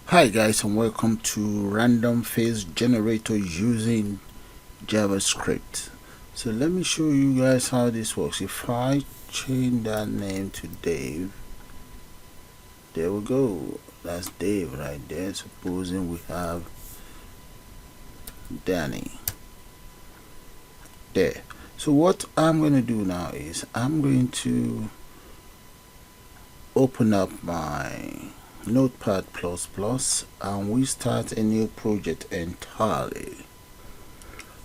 Hi guys, and welcome to random face generator using JavaScript. So let me show you guys how this works. If I change that name to Dave, there we go. That's Dave right there. Supposing we have Danny there. So what I'm going to do now is I'm going to open up my Notepad++ and we start a new project entirely.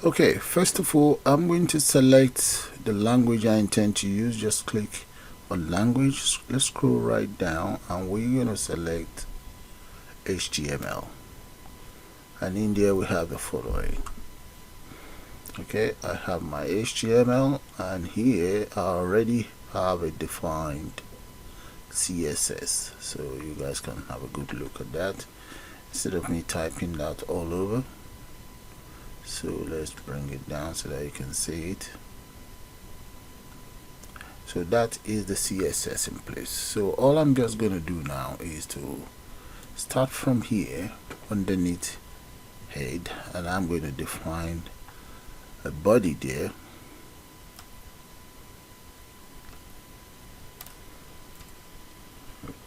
Okay, first of all, I'm going to select the language I intend to use. Just click on language. Let's scroll right down and we're going to select HTML. And in there we have the following. Okay, I have my HTML and here I already have a defined CSS. So you guys can have a good look at that instead of me typing that all over. So let's bring it down so that you can see it. So that is the CSS in place. So all I'm just going to do now is to start from here underneath head, and I'm going to define a body there.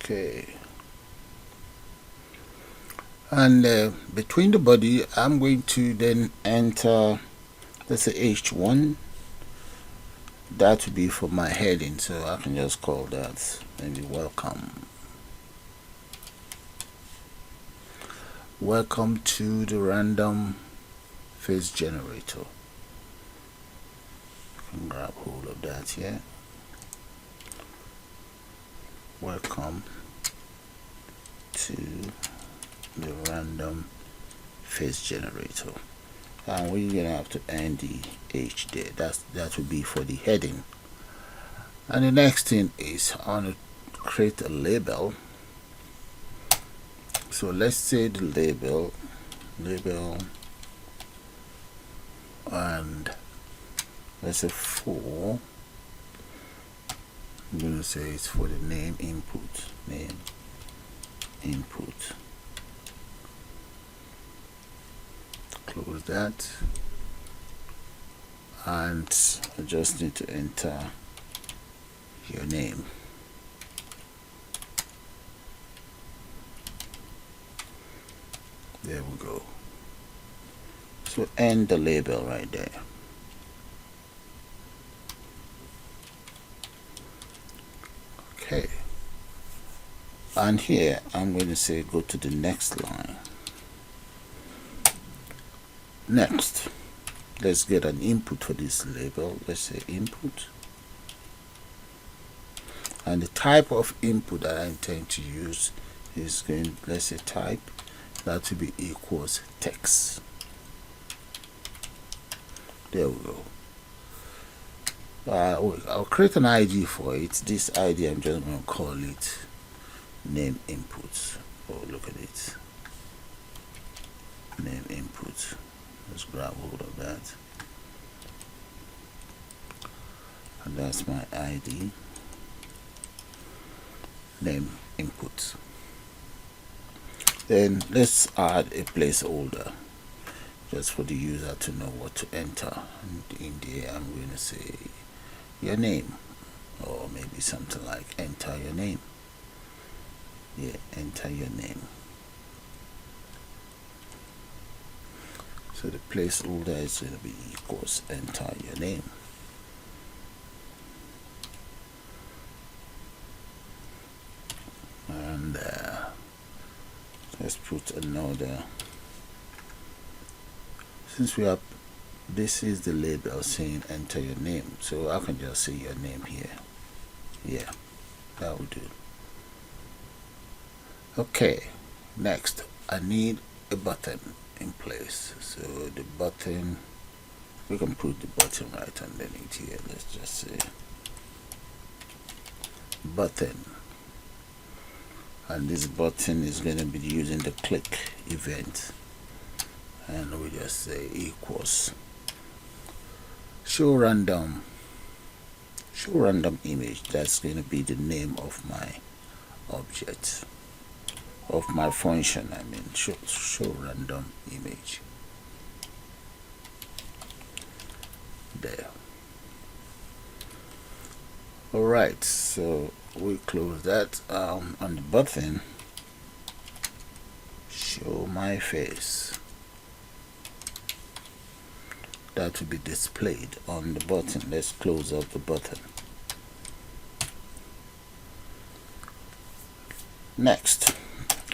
Okay. And between the body, I'm going to then enter, let's say H1. That would be for my heading, so I can just call that maybe welcome. Welcome to the random face generator. I can grab hold of that here. Welcome to the random face generator. And we're gonna have to end the H there. That would be for the heading. And the next thing is I want to create a label. So let's say the label, and let's say for, I'm gonna say it's for the name input. Close that, and I just need to enter your name. There we go. So end the label right there. Okay. And here I'm going to say go to the next line. Next, let's get an input for this label. Let's say input. And the type of input that I intend to use is going, let's say type, that will be equals text. There we go. I'll create an ID for it. This ID I'm just going to call it name input. Oh, look at it. Name input. Let's grab hold of that. And that's my ID. Name input. Then let's add a placeholder just for the user to know what to enter. And in there I'm going to say your name, or maybe something like enter your name. Yeah, enter your name. So the placeholder is going to be equals enter your name. And let's put another, since we have, this is the label saying enter your name, so I can just say your name here. Yeah, that will do. Okay, next I need a button in place. So the button, we can put the button right underneath here. Let's just say button, and this button is going to be using the click event, and we just say equals show random image. That's going to be the name of my object. of my function. I mean show random image. There. Alright, so we close that. On the button, show my face. That will be displayed on the button. Let's close up the button. Next,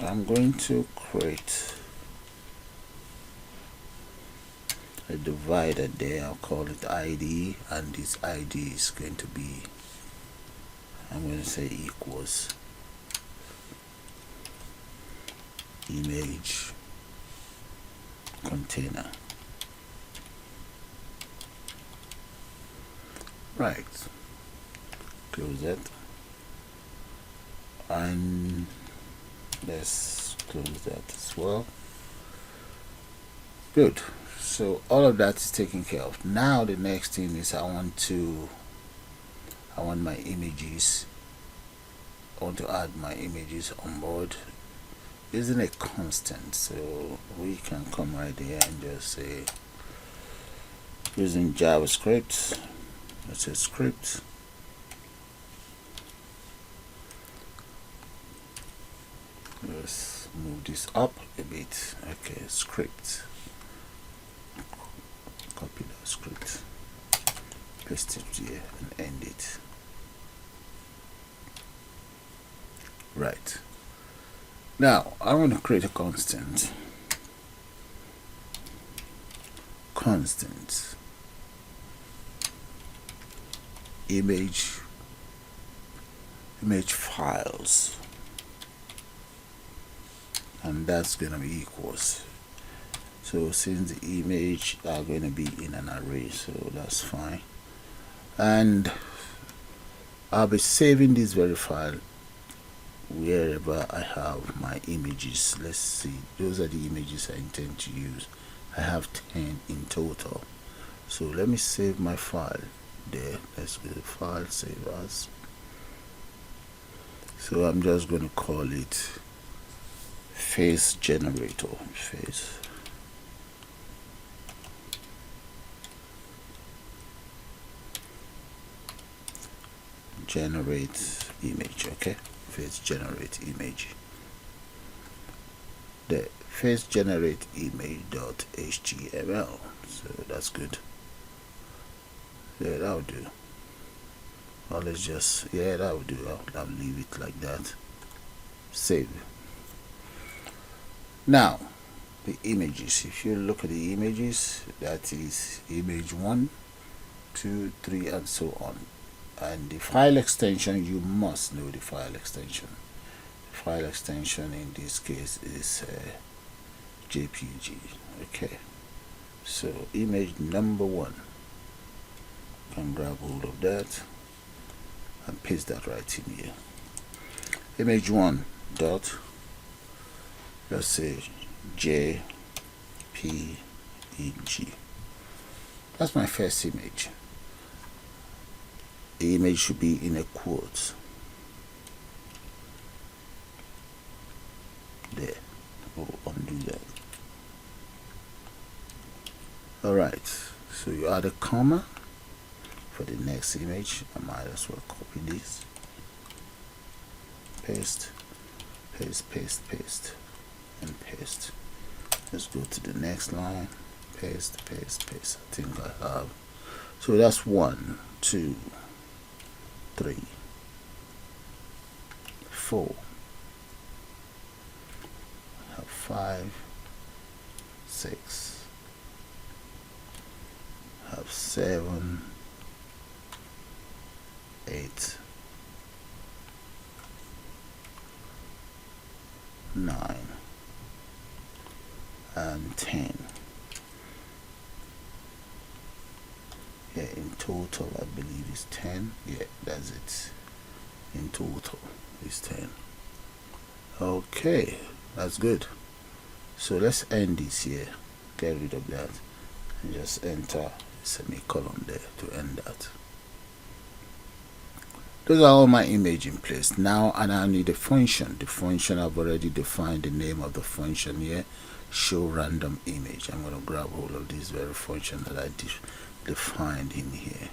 I'm going to create a divider there. I'll call it ID, and this ID is going to be, I'm going to say equals image container. Right, close that, and let's close that as well. Good. So all of that is taken care of. Now the next thing is I want my images. I want to add my images on board using a constant. So we can come right here and just say, using JavaScript, let's say script, let's move this up a bit. Okay, script, copy that script, paste it here and end it. Right, now I want to create a constant image files, and that's going to be equals. So since the image are going to be in an array, so that's fine, and I'll be saving this very file wherever I have my images. Let's see, those are the images I intend to use. I have 10 in total, so let me save my file there. Let's go to file, save as. So I'm just going to call it face generator, face generate image. Okay, face generate image. The face generate image.html. So that's good. Yeah, that'll do. Well, let's just, yeah, that'll do. I'll leave it like that. Save. Now the images, if you look at the images, that is image 1, 2, 3 and so on. And the file extension, you must know the file extension. The file extension in this case is JPG. Okay, so image number 1, can grab hold of that and paste that right in here. Image 1 dot, let's say JPEG. That's my first image. The image should be in a quote there. Oh, undo that. Alright, so you add a comma for the next image. I might as well copy this, paste, paste, paste, paste, and paste. Let's go to the next line, paste, paste, paste. I think I have, so that's 1, 2, 3, 4, I have 5, 6, I have 7, 8, 9, and 10. Yeah, in total I believe it's 10. Yeah, that's it. In total is 10. Okay, that's good. So let's end this here, get rid of that, and just enter a semicolon there to end that. Those are all my image in place now, and I need a function. The function, I've already defined the name of the function here, show random image. I'm going to grab all of these very function that I defined in here,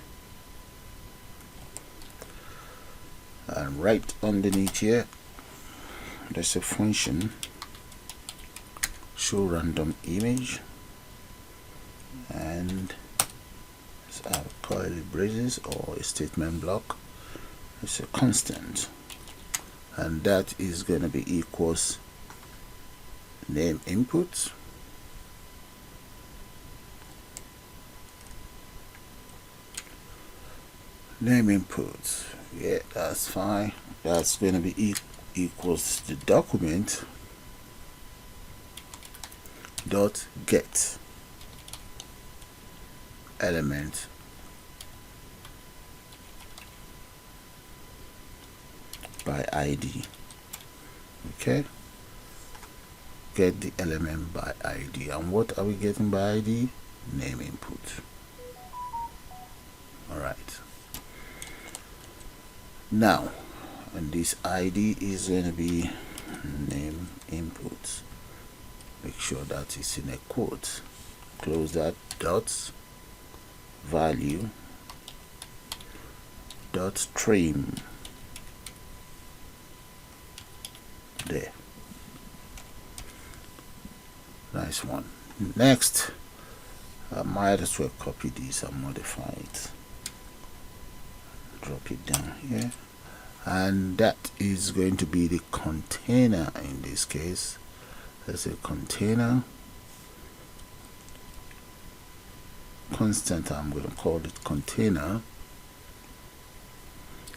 and right underneath here there's a function show random image, and it's a curly braces or a statement block. It's a constant, and that is going to be equals name input yeah, that's fine. That's going to be equals the document dot get element by ID. Okay, get the element by ID. And what are we getting by ID? Name input. All right, now, and this ID is going to be name input. Make sure that it's in a quote. Close that. Dot value dot trim. There. Nice one. Next, I might as well copy this and modify it. Drop it down here, and that is going to be the container. In this case, there's a container constant. I'm going to call it container,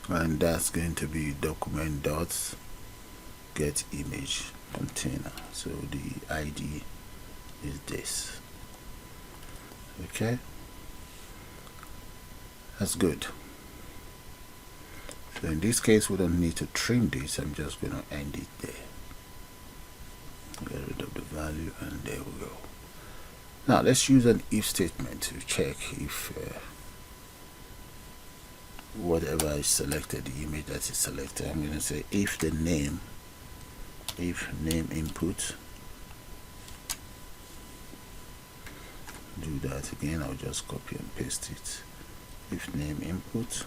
and that's going to be document dot get image container. So the ID is this. Okay, that's good. So in this case, we don't need to trim this. I'm just going to end it there. Get rid of the value, and there we go. Now let's use an if statement to check if whatever is selected, the image that is selected. I'm going to say if name input. Do that again. I'll just copy and paste it. If name input.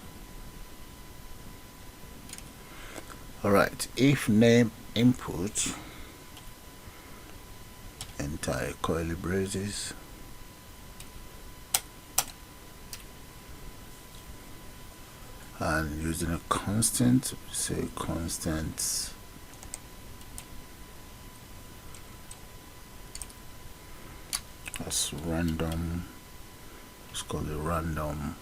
Alright, if name input, enter curly braces, and using a constant, say constant as random, let's call it random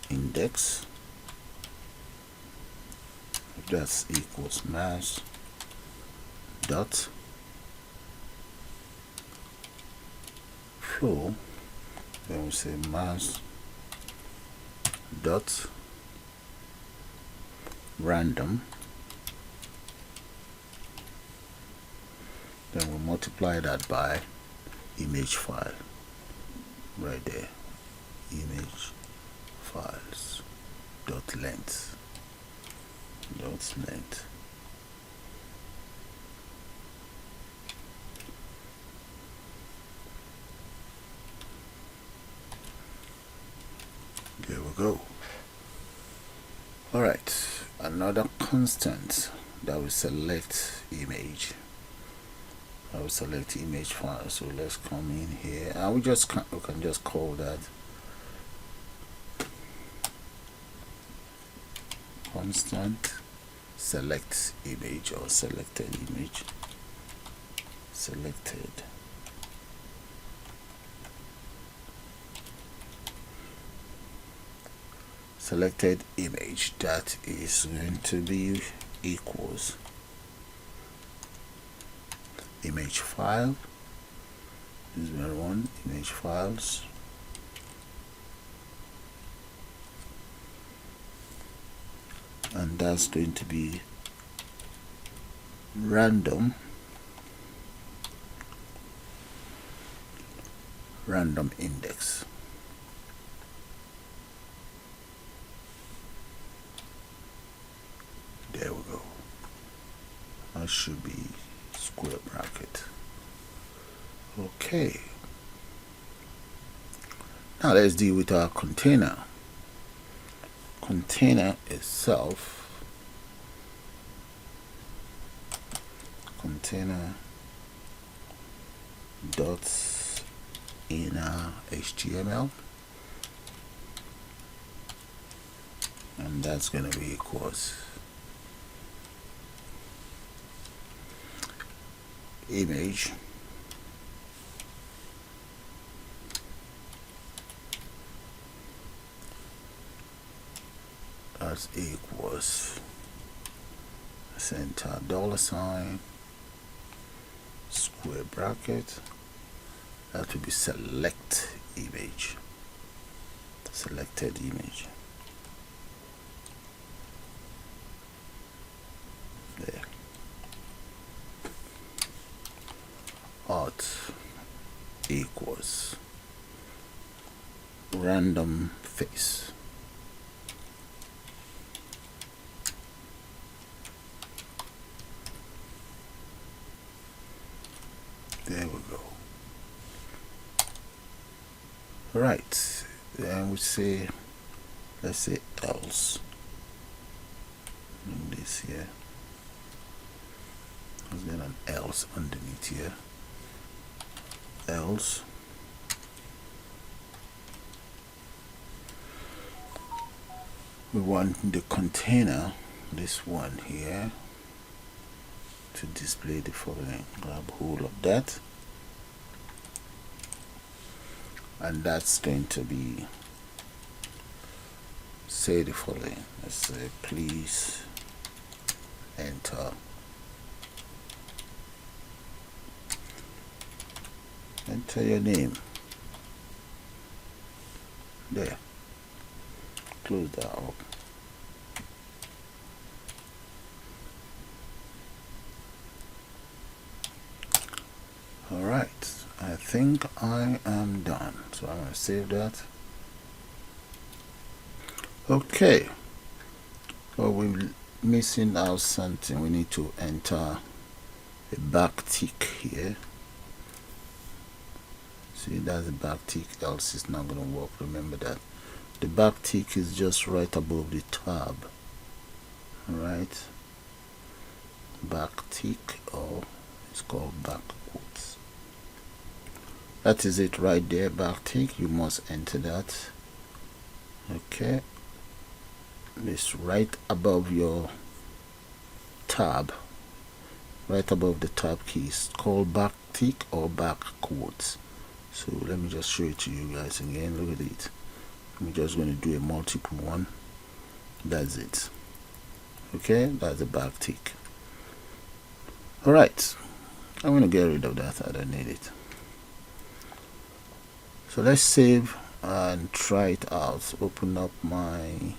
index. That's equals mass dot flow. Then we say mass dot random. Then we multiply that by image file right there. Image files dot length. There we go. Alright, another constant that will select image. I will select image file. So let's come in here, and we can just call that constant select image or selected image. Selected image, that is going to be equals image file. This is where one image files. And that's going to be random index. There we go. That should be square bracket. Okay. Now let's deal with our container. Container itself. Container dot inner HTML, and that's going to be equals image as equals center $, square bracket. That will be select image, selected image. There. Alt equals random face. There we go. Right, then we say, let's say else. In this here, there's then an else underneath here. Else we want the container, this one here, to display the following. Grab hold of that, and that's going to be, say the following. Let's say please enter your name. There, close that up. Alright, I think I am done, so I'm going to save that. Okay, well, we're missing out something. We need to enter a backtick here. See, that's a backtick, else it's not going to work. Remember that the backtick is just right above the tab. Alright, backtick, or it's called back quotes. That is it right there, backtick. You must enter that. Okay, this right above your tab, right above the tab keys, called backtick or back quotes. So let me just show it to you guys again. Look at it. I'm just going to do a multiple one. That's it. Okay, that's the backtick. Alright, I'm going to get rid of that. I don't need it. So let's save and try it out. Open up my,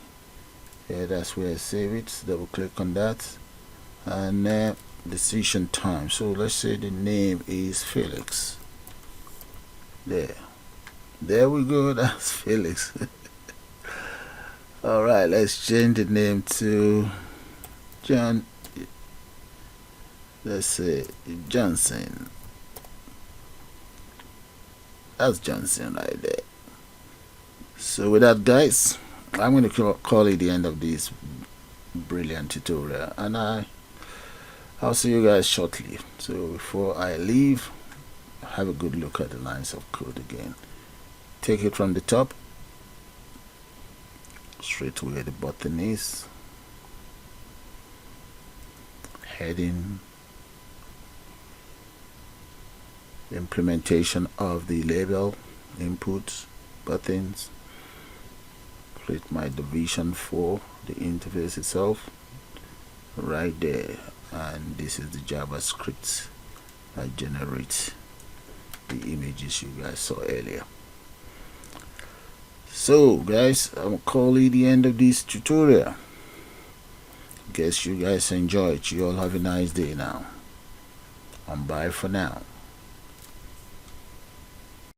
yeah, that's where I save it. Double click on that, and decision time. So let's say the name is Felix. There we go. That's Felix. All right, let's change the name to John. Let's say Johnson. That's Johnson right there. So with that, guys, I'm going to call it the end of this brilliant tutorial, and I'll see you guys shortly. So before I leave, have a good look at the lines of code again. Take it from the top, straight where the button is, heading, implementation of the label, inputs, buttons, create my division for the interface itself right there, and this is the JavaScript that generates the images you guys saw earlier. So guys, I'm calling the end of this tutorial. Guess you guys enjoyed. You all have a nice day now, and bye for now.